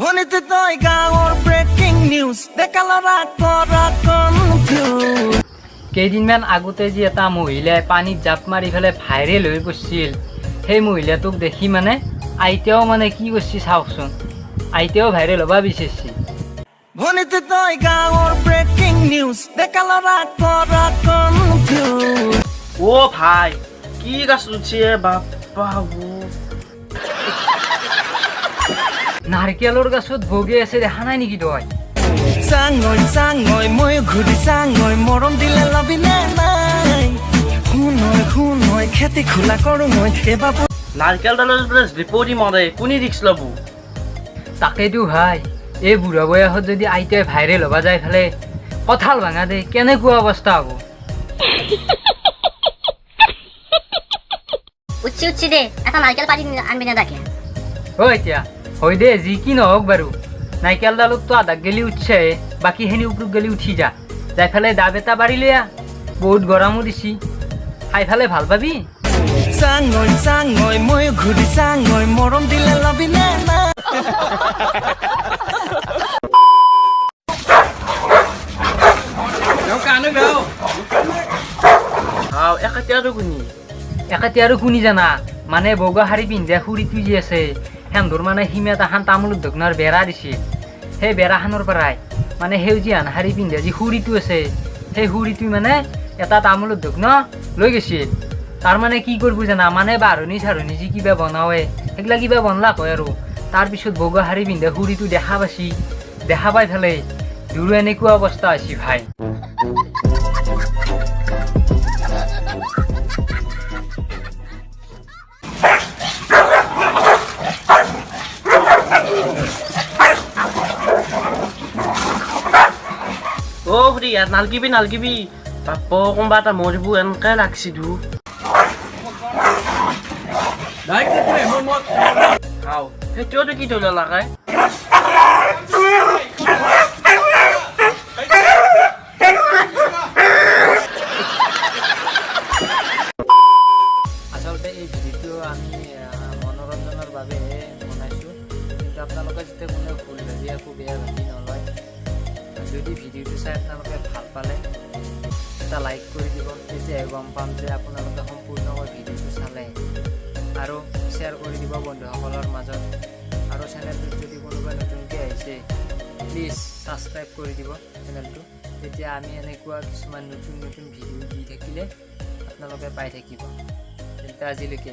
ভনিতে তই গাঁৱৰ breaking news ডেকালৰা কৰা কনফিউজ। কেইদিনমান আগতে যি এটা মহিলাই পানীত জাপ মাৰি পেলাই ভাইৰেল হৈ পৰিছিল, সেই মহিলাটোক দেখি মানে আইতাও মানে কি কৰিছে চাওকচোন, আইতাও ভাইৰেল হ'ব বিচাৰিছে। ভনিতে তই গাঁৱৰ ব্ৰেকিং নিউজ ডেকালৰা কৰা কনফিউজ। ও ভাই কি গাছ উঠছে বাপ্পা নাৰিকেলৰ গছত বগি আছে, দেখা নাই নেকি তই? চাঙৈ চাঙৈ মই ঘূৰি চাঙৈ মৰম দিলে লবিনে নাই। শুনৈ খেতি খোলা কৰোঁ মই এবাৰ। নাৰকেল ডালেৰ ৰিপোৰ্টই মৰে কোনি ৰিক্স লব। তাকেইতো ভাই, এই বুঢ়া বয়সত যদি আইতাই ভাইৰেল হ'ব যায় ফেলে কঁঠাল ভাঙা দে, কেনেকুৱা অৱস্থা হ'ব? উঠছি দে, এটা নারকেল পাতি আনবি না তাকে। ঐ এতিয়া হয় দে, যি কি নহওক বাৰু, নাৰিকেলডালতো আধাক গেলি উঠছে, বাকীখিনি ওপৰত গেলি উঠি যাই ফেলে দাব এটা বাঢ়িলে, বহুত গৰমো দিছি, খাই ফেলে ভাল পাবি। চাঙৈ চাঙৈ মই ঘূৰি চাঙৈ মৰম দিলে লবিনে নাই। হাও একাতিয়া আৰু কোনি একাতি আৰু কোনি জানা, মানে বগা শাৰী পিন্ধা খুৰীটো যি আছে, সেন্দুৰ মানে সীমাত এখন তামোলৰ দোকানৰ বেৰা দিছে, সেই বেৰাখনৰ পৰাই মানে সেউজীয়া শাৰী পিন্ধা যি খুৰীটো আছে, সেই খুৰীটো মানে এটা তামোলৰ দোকান লৈ গৈছিল। তাৰ মানে কি কৰিব জানা, মানে বাঢ়নি চাৰণি যি কিবা বনাৱে সেইগিলা কিবা বনলাক হয় আৰু তাৰপিছত বগা শাৰী পিন্ধা খুৰীটো দেখা পাইছি, দেখা পাই ফেলে দুৰো এনেকুৱা অৱস্থা হৈছে ভাই। ও খুড়ি ইয়াত নালকিবি বাপ্প কোনোবা এটা মৰিব এনেকে লাগছি ধু। হাও সেইটোতো কি ধৰিলে লাগাই। আচলতে এই ভিডিঅ'টো আমি মনোৰঞ্জনৰ বাবে বনাইছোঁ, কিন্তু আপোনালোকে যেতিয়া কোনে ভুল ভাবি একো বেয়া ভাবি নলয়। যদি ভিডিঅ'টো চাই আপোনালোকে ভাল পালে এটা লাইক কৰি দিব, তেতিয়াহে গম পাম যে আপোনালোকে সম্পূৰ্ণকৈ ভিডিঅ'টো চালে, আৰু শ্বেয়াৰ কৰি দিব বন্ধুসকলৰ মাজত। আৰু চেনেলটোত যদি কোনোবাই নতুনকৈ আহিছে প্লিজ ছাবস্ক্ৰাইব কৰি দিব চেনেলটো, তেতিয়া আমি এনেকুৱা কিছুমান নতুন ভিডিঅ' দি থাকিলে আপোনালোকে পাই থাকিব। তেন্তে আজিলৈকে